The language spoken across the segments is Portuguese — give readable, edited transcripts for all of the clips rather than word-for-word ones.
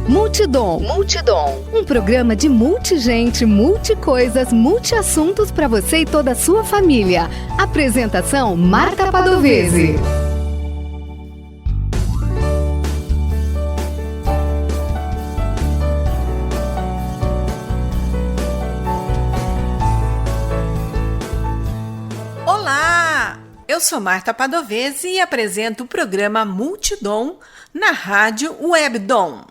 Multidom. Um programa de multigente, multicoisas, multiassuntos para você e toda a sua família. Apresentação: Marta Padovese. Olá! Eu sou Marta Padovese e apresento o programa Multidom na rádio Webdom.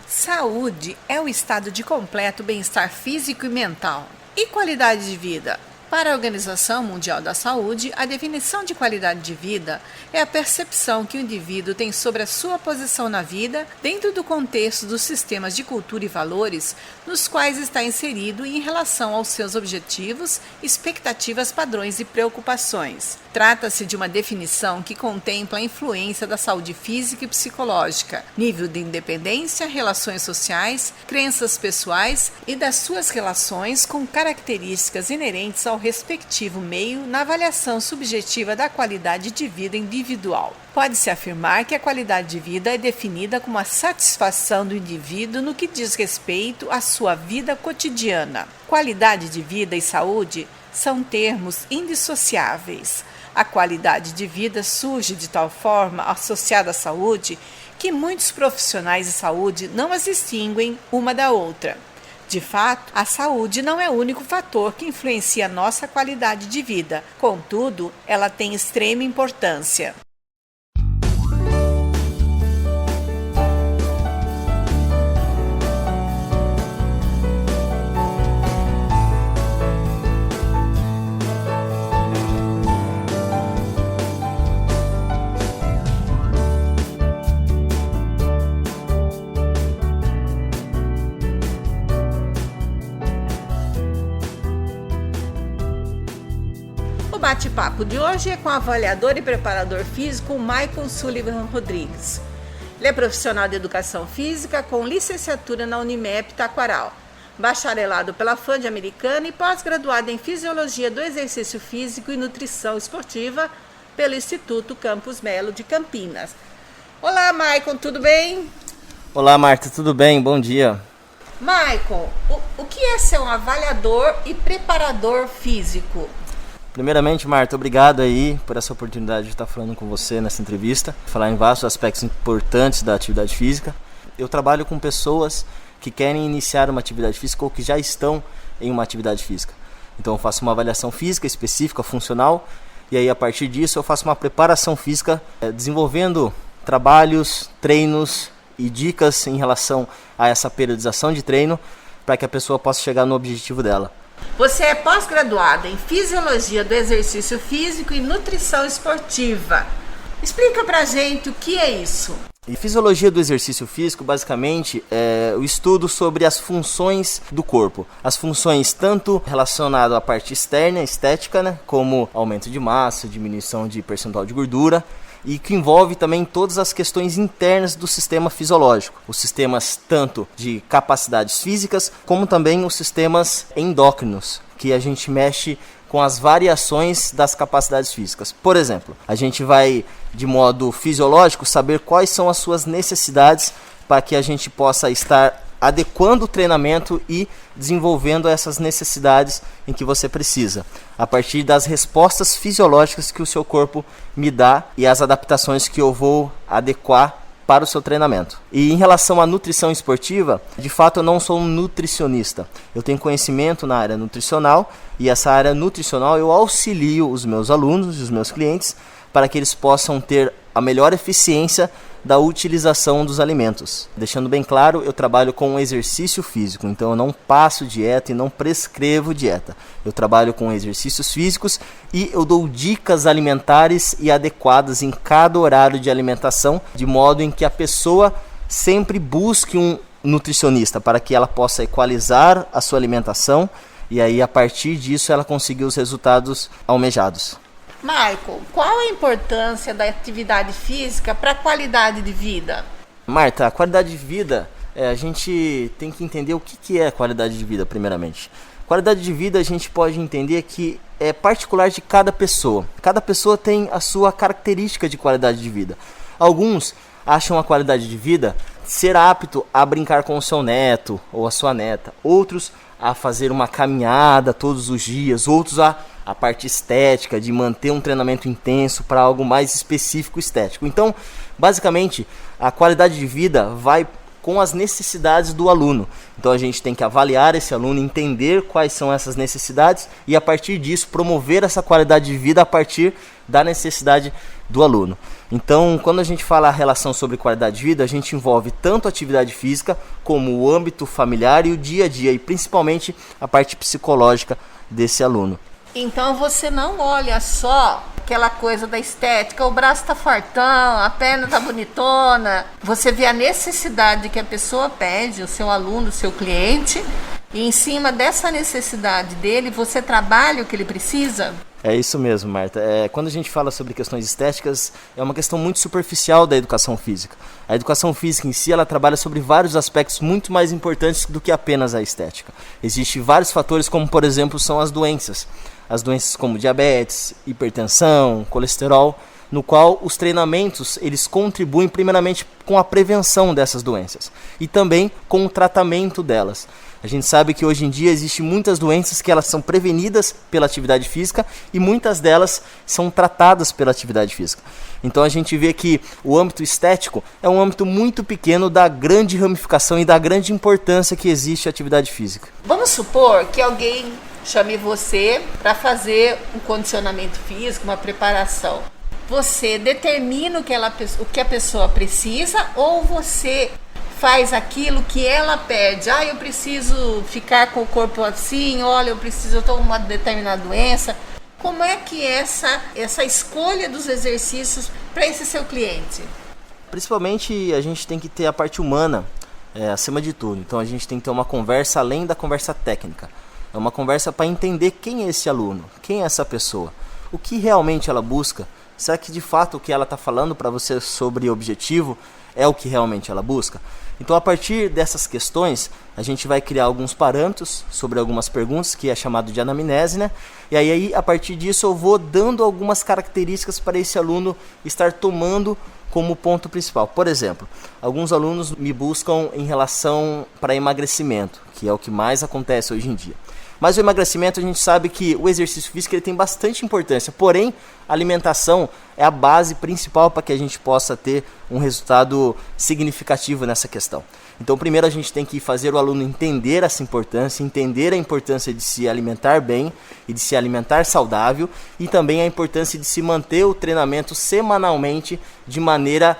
Saúde é o estado de completo bem-estar físico e mental. E qualidade de vida? Para a Organização Mundial da Saúde, a definição de qualidade de vida é a percepção que o indivíduo tem sobre a sua posição na vida dentro do contexto dos sistemas de cultura e valores nos quais está inserido e em relação aos seus objetivos, expectativas, padrões e preocupações. Trata-se de uma definição que contempla a influência da saúde física e psicológica, nível de independência, relações sociais, crenças pessoais e das suas relações com características inerentes ao respectivo meio na avaliação subjetiva da qualidade de vida individual. Pode-se afirmar que a qualidade de vida é definida como a satisfação do indivíduo no que diz respeito à sua vida cotidiana. Qualidade de vida e saúde são termos indissociáveis. A qualidade de vida surge de tal forma associada à saúde que muitos profissionais de saúde não as distinguem uma da outra. De fato, a saúde não é o único fator que influencia a nossa qualidade de vida. Contudo, ela tem extrema importância. O bate-papo de hoje é com o avaliador e preparador físico Maicon Sullivan Rodrigues. Ele é profissional de educação física com licenciatura na Unimep Taquaral, bacharelado pela FAD Americana e pós-graduado em Fisiologia do Exercício Físico e Nutrição Esportiva pelo Instituto Campus Melo de Campinas. Olá, Maicon, tudo bem? Olá, Marta, tudo bem? Bom dia. Maicon, o que é ser um avaliador e preparador físico? Primeiramente, Marta, obrigado aí por essa oportunidade de estar falando com você nessa entrevista, falar em vários aspectos importantes da atividade física. Eu trabalho com pessoas que querem iniciar uma atividade física ou que já estão em uma atividade física. Então eu faço uma avaliação física específica, funcional, e aí a partir disso eu faço uma preparação física, desenvolvendo trabalhos, treinos e dicas em relação a essa periodização de treino para que a pessoa possa chegar no objetivo dela. Você é pós-graduada em Fisiologia do Exercício Físico e Nutrição Esportiva. Explica pra gente o que é isso. E Fisiologia do Exercício Físico, basicamente, é o estudo sobre as funções do corpo. As funções tanto relacionadas à parte externa, estética, né, como aumento de massa, diminuição de percentual de gordura, e que envolve também todas as questões internas do sistema fisiológico. Os sistemas tanto de capacidades físicas, como também os sistemas endócrinos, que a gente mexe com as variações das capacidades físicas. Por exemplo, a gente vai, de modo fisiológico, saber quais são as suas necessidades para que a gente possa estar adequando o treinamento e desenvolvendo essas necessidades em que você precisa, a partir das respostas fisiológicas que o seu corpo me dá e as adaptações que eu vou adequar para o seu treinamento. E em relação à nutrição esportiva, de fato eu não sou um nutricionista. Eu tenho conhecimento na área nutricional e essa área nutricional eu auxilio os meus alunos e os meus clientes para que eles possam ter a melhor eficiência da utilização dos alimentos. Deixando bem claro, eu trabalho com exercício físico, então eu não passo dieta e não prescrevo dieta. Eu trabalho com exercícios físicos e eu dou dicas alimentares e adequadas em cada horário de alimentação, de modo em que a pessoa sempre busque um nutricionista para que ela possa equalizar a sua alimentação e aí a partir disso ela conseguir os resultados almejados. Maicon, qual a importância da atividade física para a qualidade de vida? Marta, a qualidade de vida a gente tem que entender o que é qualidade de vida, primeiramente. Qualidade de vida a gente pode entender que é particular de cada pessoa. Cada pessoa tem a sua característica de qualidade de vida. Alguns acham a qualidade de vida ser apto a brincar com o seu neto ou a sua neta. Outros a fazer uma caminhada todos os dias. Outros a parte estética, de manter um treinamento intenso para algo mais específico estético. Então, basicamente, a qualidade de vida vai com as necessidades do aluno. Então a gente tem que avaliar esse aluno, entender quais são essas necessidades e a partir disso promover essa qualidade de vida a partir da necessidade do aluno. Então, quando a gente fala a relação sobre qualidade de vida, a gente envolve tanto a atividade física como o âmbito familiar e o dia a dia e principalmente a parte psicológica desse aluno. Então você não olha só aquela coisa da estética, o braço tá fortão, a perna tá bonitona. Você vê a necessidade que a pessoa pede, o seu aluno, o seu cliente, e em cima dessa necessidade dele, você trabalha o que ele precisa? É isso mesmo, Marta. Quando a gente fala sobre questões estéticas, é uma questão muito superficial da educação física. A educação física em si, ela trabalha sobre vários aspectos muito mais importantes do que apenas a estética. Existem vários fatores, como por exemplo, são as doenças. As doenças como diabetes, hipertensão, colesterol, no qual os treinamentos eles contribuem primeiramente com a prevenção dessas doenças e também com o tratamento delas. A gente sabe que hoje em dia existem muitas doenças que elas são prevenidas pela atividade física e muitas delas são tratadas pela atividade física. Então a gente vê que o âmbito estético é um âmbito muito pequeno da grande ramificação e da grande importância que existe a atividade física. Vamos supor que alguém chame você para fazer um condicionamento físico, uma preparação. Você determina o que a pessoa precisa ou você faz aquilo que ela pede? Eu preciso ficar com o corpo assim, eu estou com uma determinada doença. Como é que é essa escolha dos exercícios para esse seu cliente? Principalmente a gente tem que ter a parte humana acima de tudo. Então a gente tem que ter uma conversa além da conversa técnica. É uma conversa para entender quem é esse aluno, quem é essa pessoa, o que realmente ela busca. Será que de fato o que ela está falando para você sobre objetivo é o que realmente ela busca? Então a partir dessas questões a gente vai criar alguns parâmetros sobre algumas perguntas que é chamado de anamnese, né? E aí a partir disso eu vou dando algumas características para esse aluno estar tomando como ponto principal. Por exemplo, alguns alunos me buscam em relação para emagrecimento, que é o que mais acontece hoje em dia. Mas o emagrecimento a gente sabe que o exercício físico ele tem bastante importância, porém a alimentação é a base principal para que a gente possa ter um resultado significativo nessa questão. Então primeiro a gente tem que fazer o aluno entender essa importância, entender a importância de se alimentar bem e de se alimentar saudável e também a importância de se manter o treinamento semanalmente de maneira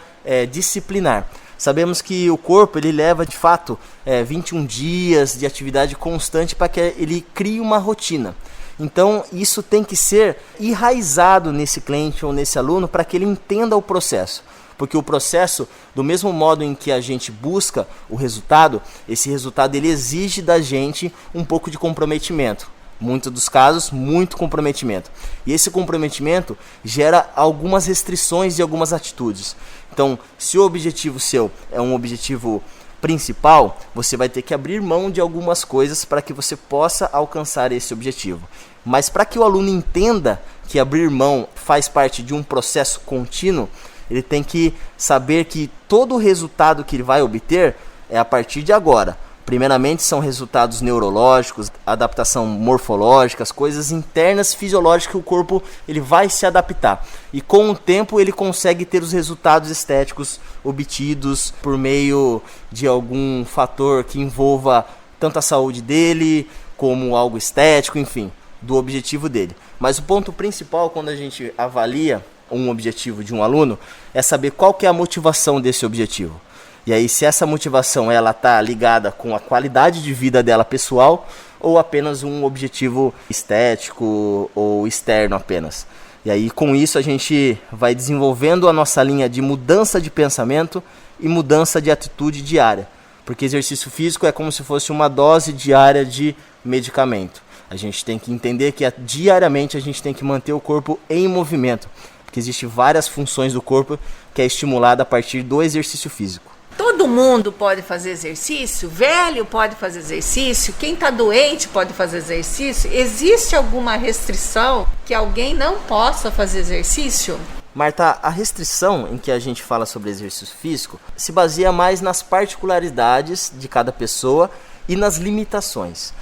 disciplinar. Sabemos que o corpo ele leva de fato 21 dias de atividade constante para que ele crie uma rotina. Então isso tem que ser enraizado nesse cliente ou nesse aluno para que ele entenda o processo. Porque o processo, do mesmo modo em que a gente busca o resultado, esse resultado ele exige da gente um pouco de comprometimento. Muitos dos casos, muito comprometimento. E esse comprometimento gera algumas restrições e algumas atitudes. Então, se o objetivo seu é um objetivo principal, você vai ter que abrir mão de algumas coisas para que você possa alcançar esse objetivo. Mas para que o aluno entenda que abrir mão faz parte de um processo contínuo, ele tem que saber que todo o resultado que ele vai obter é a partir de agora. Primeiramente são resultados neurológicos, adaptação morfológica, as coisas internas fisiológicas que o corpo ele vai se adaptar. E com o tempo ele consegue ter os resultados estéticos obtidos por meio de algum fator que envolva tanto a saúde dele como algo estético, enfim, do objetivo dele. Mas o ponto principal quando a gente avalia um objetivo de um aluno é saber qual que é a motivação desse objetivo. E aí se essa motivação ela está ligada com a qualidade de vida dela pessoal ou apenas um objetivo estético ou externo apenas. E aí com isso a gente vai desenvolvendo a nossa linha de mudança de pensamento e mudança de atitude diária. Porque exercício físico é como se fosse uma dose diária de medicamento. A gente tem que entender que diariamente a gente tem que manter o corpo em movimento. Porque existem várias funções do corpo que é estimulada a partir do exercício físico. Todo mundo pode fazer exercício? Velho pode fazer exercício? Quem está doente pode fazer exercício? Existe alguma restrição que alguém não possa fazer exercício? Marta, a restrição em que a gente fala sobre exercício físico se baseia mais nas particularidades de cada pessoa e nas limitações.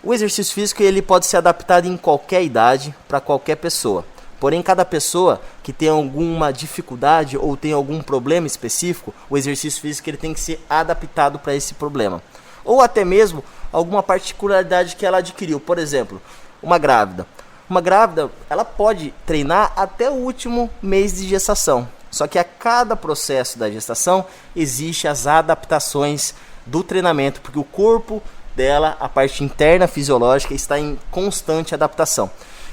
O exercício físico ele pode ser adaptado em qualquer idade para qualquer pessoa. Porém, cada pessoa que tem alguma dificuldade ou tem algum problema específico, o exercício físico ele tem que ser adaptado para esse problema. Ou até mesmo alguma particularidade que ela adquiriu. Por exemplo, uma grávida. Uma grávida ela pode treinar até o último mês de gestação. Só que a cada processo da gestação existem as adaptações do treinamento, porque o corpo dela, a parte interna fisiológica, está em constante adaptação.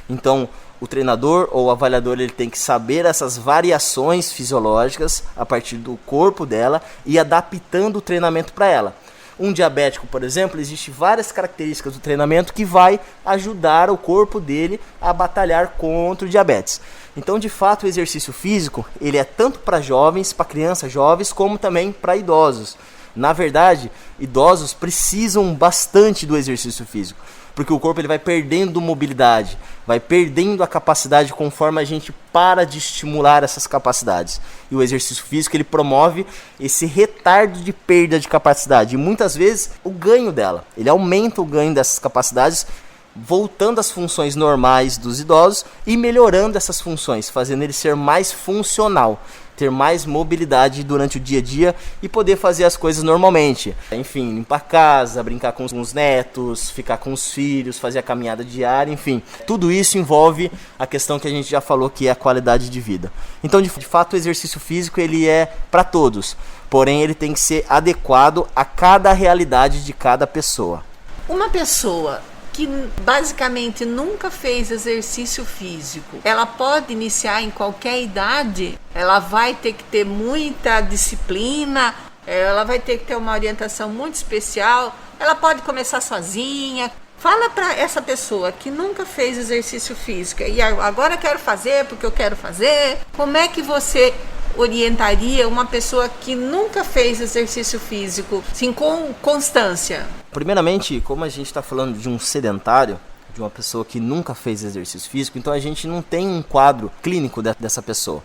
Então, o treinador ou o avaliador ele tem que saber essas variações fisiológicas a partir do corpo dela e adaptando o treinamento para ela. Um diabético, por exemplo, existem várias características do treinamento que vai ajudar o corpo dele a batalhar contra o diabetes. Então, de fato, o exercício físico ele é tanto para jovens, para crianças jovens, como também para idosos. Na verdade, idosos precisam bastante do exercício físico, porque o corpo ele vai perdendo mobilidade, vai perdendo a capacidade conforme a gente para de estimular essas capacidades. E o exercício físico ele promove esse retardo de perda de capacidade e muitas vezes o ganho dela. Ele aumenta o ganho dessas capacidades, voltando às funções normais dos idosos e melhorando essas funções, fazendo ele ser mais funcional, ter mais mobilidade durante o dia a dia e poder fazer as coisas normalmente. Enfim, limpar a casa, brincar com os netos, ficar com os filhos, fazer a caminhada diária, enfim. Tudo isso envolve a questão que a gente já falou, que é a qualidade de vida. Então, de fato, o exercício físico ele é para todos, porém ele tem que ser adequado a cada realidade de cada pessoa. Uma pessoa que basicamente nunca fez exercício físico, ela pode iniciar em qualquer idade? Ela vai ter que ter muita disciplina, ela vai ter que ter uma orientação muito especial, ela pode começar sozinha? Fala para essa pessoa que nunca fez exercício físico e agora quero fazer porque eu quero fazer. Como é que você orientaria uma pessoa que nunca fez exercício físico, assim, com constância? Primeiramente, como a gente está falando de um sedentário, de uma pessoa que nunca fez exercício físico, então a gente não tem um quadro clínico dessa pessoa.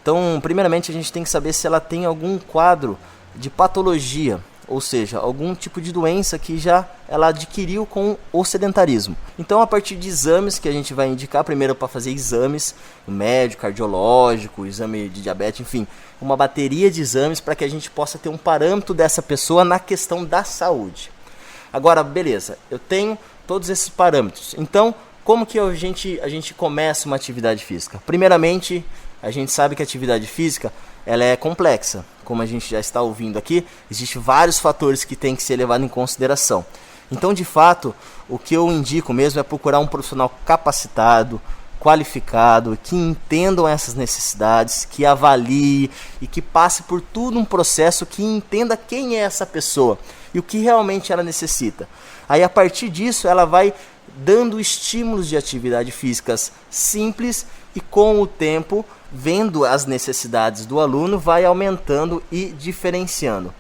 Então, primeiramente, a gente tem que saber se ela tem algum quadro de patologia, ou seja, algum tipo de doença que já ela adquiriu com o sedentarismo. Então, a partir de exames que a gente vai indicar, primeiro para fazer exames, médico, cardiológico, exame de diabetes, enfim, uma bateria de exames para que a gente possa ter um parâmetro dessa pessoa na questão da saúde. Agora, beleza, eu tenho todos esses parâmetros. Então, como que a gente começa uma atividade física? Primeiramente, a gente sabe que a atividade física ela é complexa. Como a gente já está ouvindo aqui, existem vários fatores que têm que ser levados em consideração. Então, de fato, o que eu indico mesmo é procurar um profissional capacitado, qualificado, que entendam essas necessidades, que avalie e que passe por todo um processo, que entenda quem é essa pessoa e o que realmente ela necessita. Aí, a partir disso, ela vai dando estímulos de atividade físicas simples e, com o tempo, vendo as necessidades do aluno, vai aumentando e diferenciando.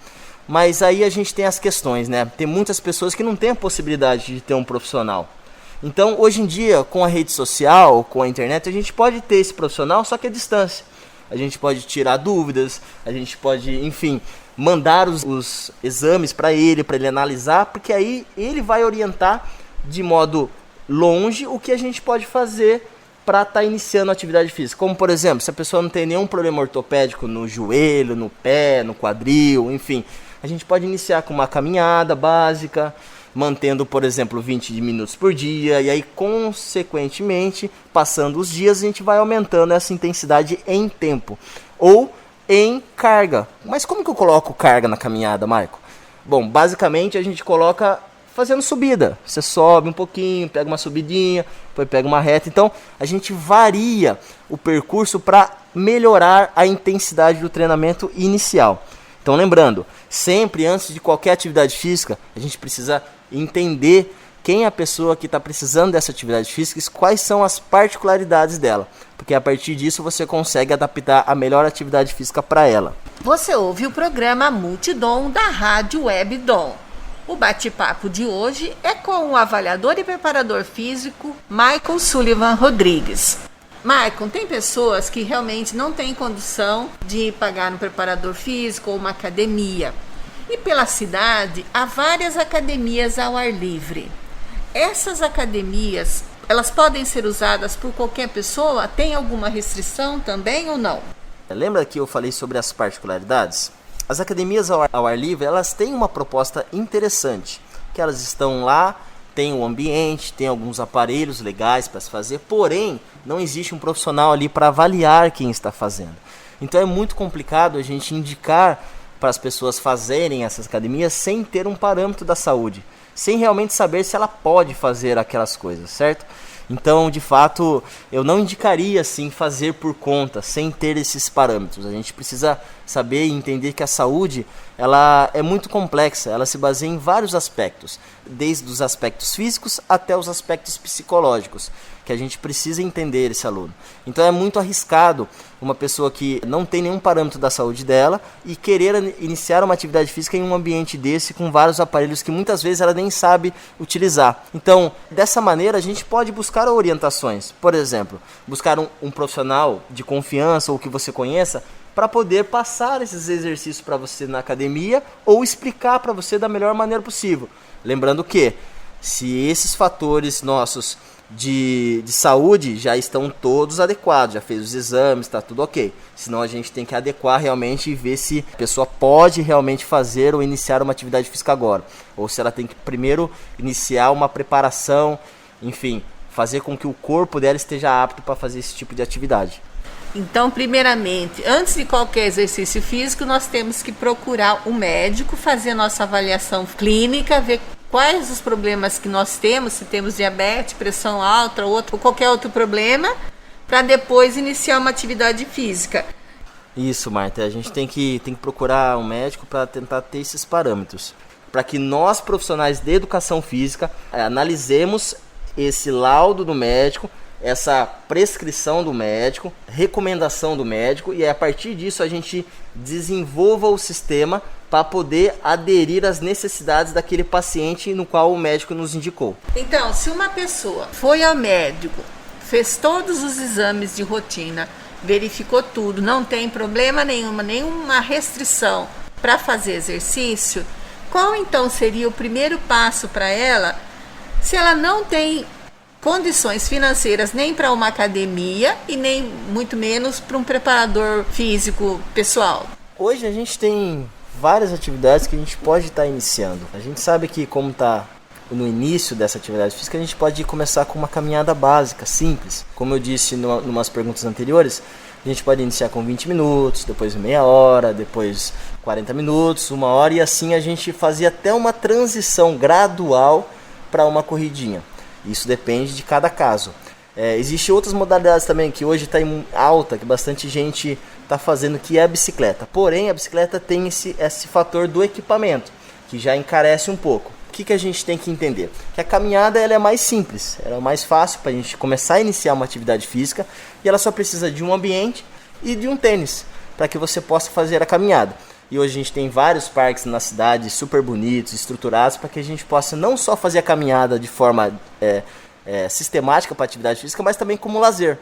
Mas aí a gente tem as questões, né? Tem muitas pessoas que não têm a possibilidade de ter um profissional. Então, hoje em dia, com a rede social, com a internet, a gente pode ter esse profissional, só que à distância. A gente pode tirar dúvidas, a gente pode, enfim, mandar os exames para ele analisar, porque aí ele vai orientar de modo longe o que a gente pode fazer para estar iniciando a atividade física. Como, por exemplo, se a pessoa não tem nenhum problema ortopédico no joelho, no pé, no quadril, enfim, a gente pode iniciar com uma caminhada básica, mantendo, por exemplo, 20 minutos por dia, e aí, consequentemente, passando os dias, a gente vai aumentando essa intensidade em tempo, ou em carga. Mas como que eu coloco carga na caminhada, Marco? Bom, basicamente a gente coloca fazendo subida. Você sobe um pouquinho, pega uma subidinha, depois pega uma reta. Então, a gente varia o percurso para melhorar a intensidade do treinamento inicial. Então, lembrando, sempre antes de qualquer atividade física, a gente precisa entender quem é a pessoa que está precisando dessa atividade física e quais são as particularidades dela, porque a partir disso você consegue adaptar a melhor atividade física para ela. Você ouve o programa Multidom da Rádio Web Dom. O bate-papo de hoje é com o avaliador e preparador físico Michael Sullivan Rodrigues. Michael, tem pessoas que realmente não têm condição de pagar um preparador físico ou uma academia. E pela cidade há várias academias ao ar livre. Essas academias, elas podem ser usadas por qualquer pessoa? Tem alguma restrição também ou não? Lembra que eu falei sobre as particularidades? As academias ao ar livre, elas têm uma proposta interessante, que elas estão lá, tem um ambiente, tem alguns aparelhos legais para se fazer, porém, não existe um profissional ali para avaliar quem está fazendo. Então é muito complicado a gente indicar para as pessoas fazerem essas academias sem ter um parâmetro da saúde, sem realmente saber se ela pode fazer aquelas coisas, certo? Então, de fato, eu não indicaria assim fazer por conta, sem ter esses parâmetros. A gente precisa saber e entender que a saúde, ela é muito complexa, ela se baseia em vários aspectos, desde os aspectos físicos até os aspectos psicológicos, que a gente precisa entender esse aluno. Então é muito arriscado uma pessoa que não tem nenhum parâmetro da saúde dela e querer iniciar uma atividade física em um ambiente desse com vários aparelhos que muitas vezes ela nem sabe utilizar. Então, dessa maneira a gente pode buscar orientações. Por exemplo, buscar um profissional de confiança ou que você conheça para poder passar esses exercícios para você na academia ou explicar para você da melhor maneira possível. Lembrando que se esses fatores nossos de saúde já estão todos adequados, já fez os exames, está tudo ok. Senão a gente tem que adequar realmente e ver se a pessoa pode realmente fazer ou iniciar uma atividade física agora. Ou se ela tem que primeiro iniciar uma preparação, enfim, fazer com que o corpo dela esteja apto para fazer esse tipo de atividade. Então, primeiramente, antes de qualquer exercício físico, nós temos que procurar um médico, fazer a nossa avaliação clínica, ver quais os problemas que nós temos, se temos diabetes, pressão alta ou qualquer outro problema, para depois iniciar uma atividade física. Isso, Marta, a gente tem que procurar um médico para tentar ter esses parâmetros, para que nós, profissionais de educação física, analisemos esse laudo do médico, essa prescrição do médico, recomendação do médico, e a partir disso a gente desenvolva o sistema para poder aderir às necessidades daquele paciente no qual o médico nos indicou. Então, se uma pessoa foi ao médico, fez todos os exames de rotina, verificou tudo, não tem problema nenhuma restrição para fazer exercício, qual então seria o primeiro passo para ela, se ela não tem condições financeiras nem para uma academia e nem muito menos para um preparador físico pessoal? Hoje a gente tem várias atividades que a gente pode estar iniciando. A gente sabe que como está no início dessa atividade física, a gente pode começar com uma caminhada básica, simples. Como eu disse em umas perguntas anteriores, a gente pode iniciar com 20 minutos, depois meia hora, depois 40 minutos, uma hora, e assim a gente fazia até uma transição gradual para uma corridinha. Isso depende de cada caso. Existem outras modalidades também que hoje está em alta, que bastante gente está fazendo, que é a bicicleta. Porém, a bicicleta tem esse fator do equipamento, que já encarece um pouco. O que a gente tem que entender? Que a caminhada ela é mais simples, ela é mais fácil para a gente começar a iniciar uma atividade física, e ela só precisa de um ambiente e de um tênis para que você possa fazer a caminhada. E hoje a gente tem vários parques na cidade super bonitos, estruturados, para que a gente possa não só fazer a caminhada de forma sistemática para atividade física, mas também como lazer.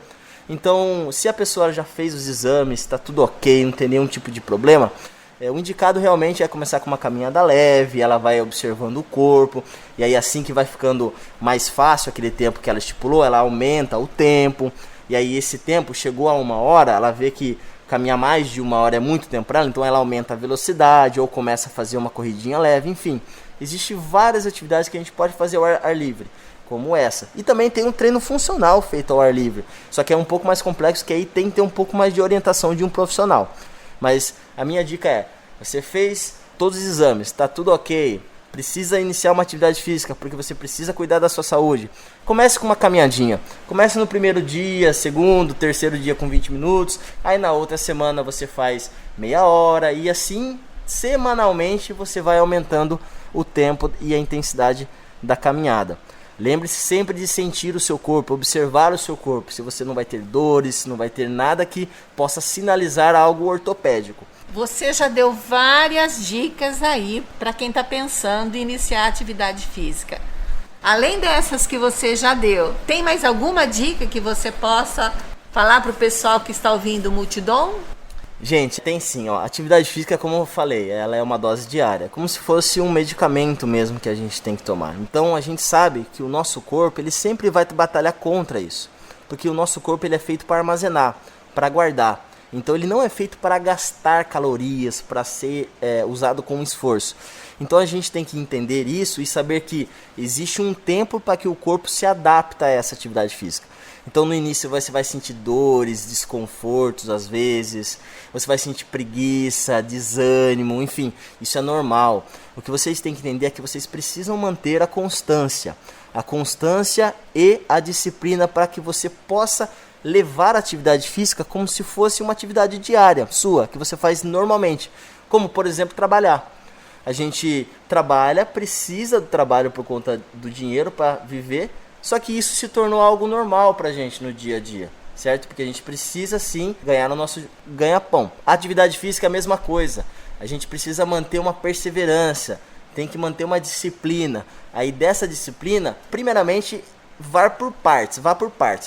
Então, se a pessoa já fez os exames, está tudo ok, não tem nenhum tipo de problema, o indicado realmente é começar com uma caminhada leve, ela vai observando o corpo, e aí assim que vai ficando mais fácil aquele tempo que ela estipulou, ela aumenta o tempo, e aí esse tempo chegou a uma hora, ela vê que caminhar mais de uma hora é muito tempo para ela, então ela aumenta a velocidade ou começa a fazer uma corridinha leve, enfim. Existem várias atividades que a gente pode fazer ao ar livre, como essa. E também tem um treino funcional feito ao ar livre, só que é um pouco mais complexo, que aí tem que ter um pouco mais de orientação de um profissional. Mas a minha dica é, você fez todos os exames, está tudo ok, precisa iniciar uma atividade física, porque você precisa cuidar da sua saúde. Comece com uma caminhadinha. Comece no primeiro dia, segundo, terceiro dia com 20 minutos. Aí na outra semana você faz meia hora. E assim, semanalmente, você vai aumentando o tempo e a intensidade da caminhada. Lembre-se sempre de sentir o seu corpo, observar o seu corpo, se você não vai ter dores, se não vai ter nada que possa sinalizar algo ortopédico. Você já deu várias dicas aí para quem está pensando em iniciar atividade física. Além dessas que você já deu, tem mais alguma dica que você possa falar para o pessoal que está ouvindo o Multidom? Gente, tem sim, ó. Atividade física, como eu falei, ela é uma dose diária, como se fosse um medicamento mesmo que a gente tem que tomar. Então a gente sabe que o nosso corpo, ele sempre vai batalhar contra isso, porque o nosso corpo ele é feito para armazenar, para guardar. Então ele não é feito para gastar calorias, para ser usado com esforço. Então a gente tem que entender isso e saber que existe um tempo para que o corpo se adapte a essa atividade física. Então no início você vai sentir dores, desconfortos às vezes, você vai sentir preguiça, desânimo, enfim, isso é normal. O que vocês têm que entender é que vocês precisam manter a constância e a disciplina para que você possa levar a atividade física como se fosse uma atividade diária sua, que você faz normalmente, como por exemplo trabalhar. A gente trabalha, precisa do trabalho por conta do dinheiro para viver, só que isso se tornou algo normal pra gente no dia a dia, certo? Porque a gente precisa sim ganhar o nosso ganha-pão. A atividade física é a mesma coisa, a gente precisa manter uma perseverança, tem que manter uma disciplina. Aí dessa disciplina, primeiramente, vá por partes.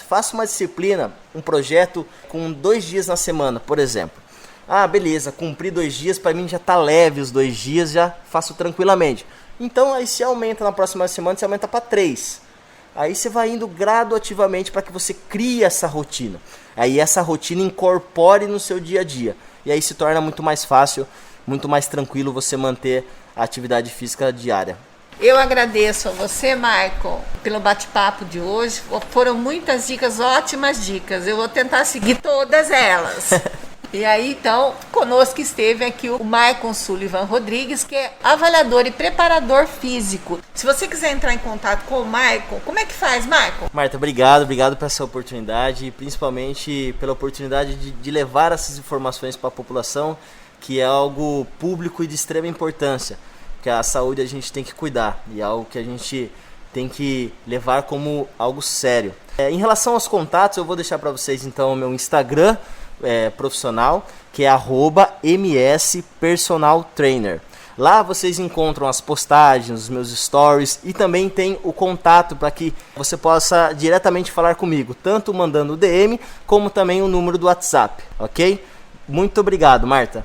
Faça uma disciplina, um projeto com 2 dias na semana, por exemplo. Ah, beleza, cumpri 2 dias, para mim já tá leve os 2 dias, já faço tranquilamente. Então aí se aumenta na próxima semana, você aumenta para 3. Aí você vai indo gradativamente para que você crie essa rotina. Aí essa rotina incorpore no seu dia a dia. E aí se torna muito mais fácil, muito mais tranquilo você manter a atividade física diária. Eu agradeço a você, Michael, pelo bate-papo de hoje. Foram muitas dicas, ótimas dicas. Eu vou tentar seguir todas elas. E aí, então, conosco esteve aqui o Michael Sullivan Rodrigues, que é avaliador e preparador físico. Se você quiser entrar em contato com o Michael, como é que faz, Michael? Marta, obrigado por essa oportunidade e principalmente pela oportunidade de levar essas informações para a população, que é algo público e de extrema importância, porque a saúde a gente tem que cuidar e é algo que a gente tem que levar como algo sério. Em relação aos contatos, eu vou deixar para vocês então o meu Instagram profissional, que é @mspersonaltrainer. Lá vocês encontram as postagens, os meus stories e também tem o contato para que você possa diretamente falar comigo, tanto mandando o DM como também o número do WhatsApp, ok? Muito obrigado, Marta.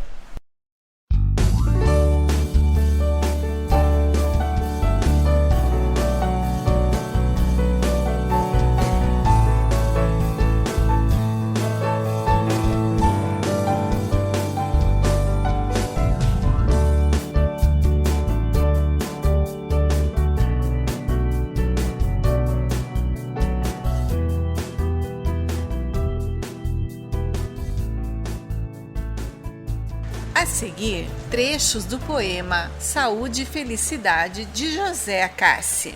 A seguir, trechos do poema Saúde e Felicidade, de José Acácio.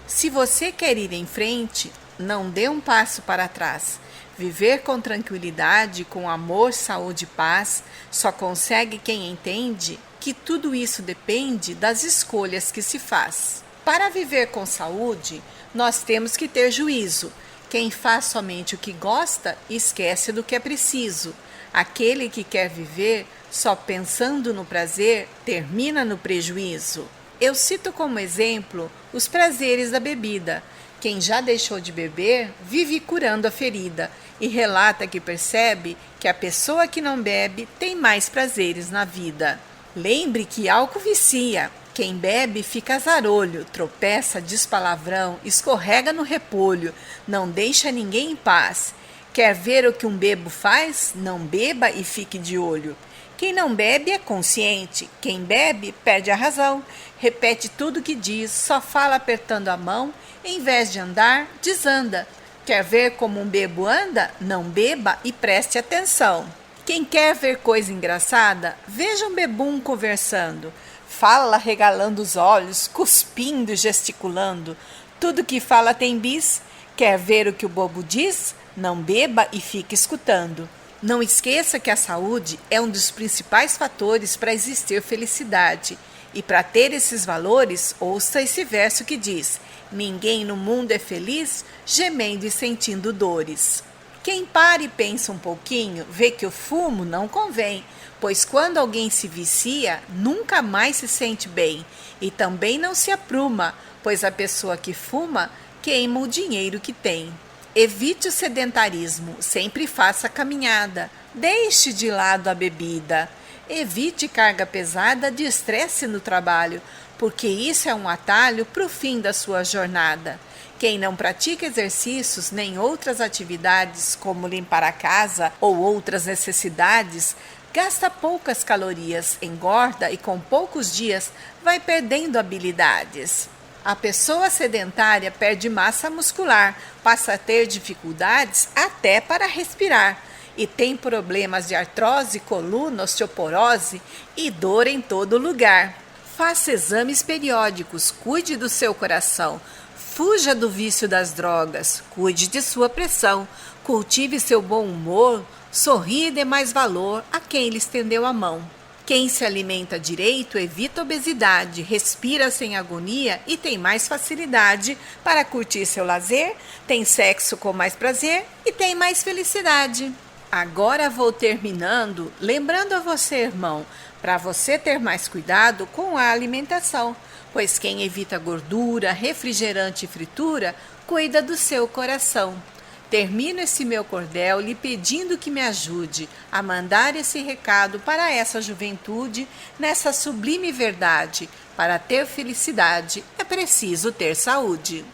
Se você quer ir em frente, não dê um passo para trás. Viver com tranquilidade, com amor, saúde e paz, só consegue quem entende que tudo isso depende das escolhas que se faz. Para viver com saúde, nós temos que ter juízo. Quem faz somente o que gosta, esquece do que é preciso. Aquele que quer viver só pensando no prazer, termina no prejuízo. Eu cito como exemplo os prazeres da bebida. Quem já deixou de beber vive curando a ferida e relata que percebe que a pessoa que não bebe tem mais prazeres na vida. Lembre que álcool vicia. Quem bebe fica azarolho, tropeça, diz palavrão, escorrega no repolho, não deixa ninguém em paz. Quer ver o que um bebo faz? Não beba e fique de olho. Quem não bebe é consciente, quem bebe perde a razão, repete tudo que diz, só fala apertando a mão, em vez de andar, desanda. Quer ver como um bebo anda? Não beba e preste atenção. Quem quer ver coisa engraçada, veja um bebum conversando, fala regalando os olhos, cuspindo e gesticulando, tudo que fala tem bis. Quer ver o que o bobo diz? Não beba e fique escutando. Não esqueça que a saúde é um dos principais fatores para existir felicidade. E para ter esses valores, ouça esse verso que diz: ninguém no mundo é feliz gemendo e sentindo dores. Quem para e pensa um pouquinho, vê que o fumo não convém, pois quando alguém se vicia, nunca mais se sente bem. E também não se apruma, pois a pessoa que fuma queima o dinheiro que tem. Evite o sedentarismo, sempre faça caminhada, deixe de lado a bebida. Evite carga pesada de estresse no trabalho, porque isso é um atalho para o fim da sua jornada. Quem não pratica exercícios nem outras atividades, como limpar a casa ou outras necessidades, gasta poucas calorias, engorda e com poucos dias vai perdendo habilidades. A pessoa sedentária perde massa muscular, passa a ter dificuldades até para respirar e tem problemas de artrose, coluna, osteoporose e dor em todo lugar. Faça exames periódicos, cuide do seu coração, fuja do vício das drogas, cuide de sua pressão, cultive seu bom humor, sorria e dê mais valor a quem lhe estendeu a mão. Quem se alimenta direito evita obesidade, respira sem agonia e tem mais facilidade para curtir seu lazer, tem sexo com mais prazer e tem mais felicidade. Agora vou terminando, lembrando a você, irmão, para você ter mais cuidado com a alimentação, pois quem evita gordura, refrigerante e fritura, cuida do seu coração. Termino esse meu cordel lhe pedindo que me ajude a mandar esse recado para essa juventude nessa sublime verdade. Para ter felicidade é preciso ter saúde.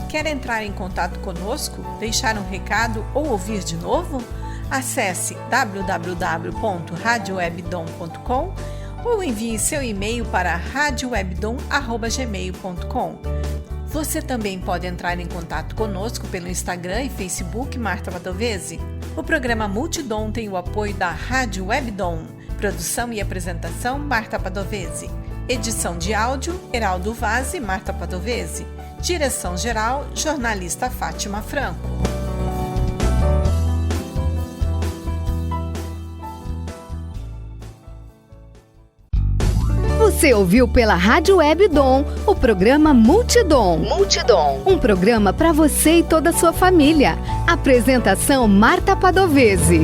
Quer entrar em contato conosco, deixar um recado ou ouvir de novo? Acesse www.radiowebdom.com ou envie seu e-mail para radiowebdom@gmail.com. Você também pode entrar em contato conosco pelo Instagram e Facebook Marta Padovese. O programa Multidom tem o apoio da Rádio Webdom. Produção e apresentação Marta Padovese. Edição de áudio Heraldo Vaz e Marta Padovese. Direção-geral jornalista Fátima Franco. Você ouviu pela Rádio Web Dom o programa Multidom. Um programa para você e toda a sua família. Apresentação Marta Padovese.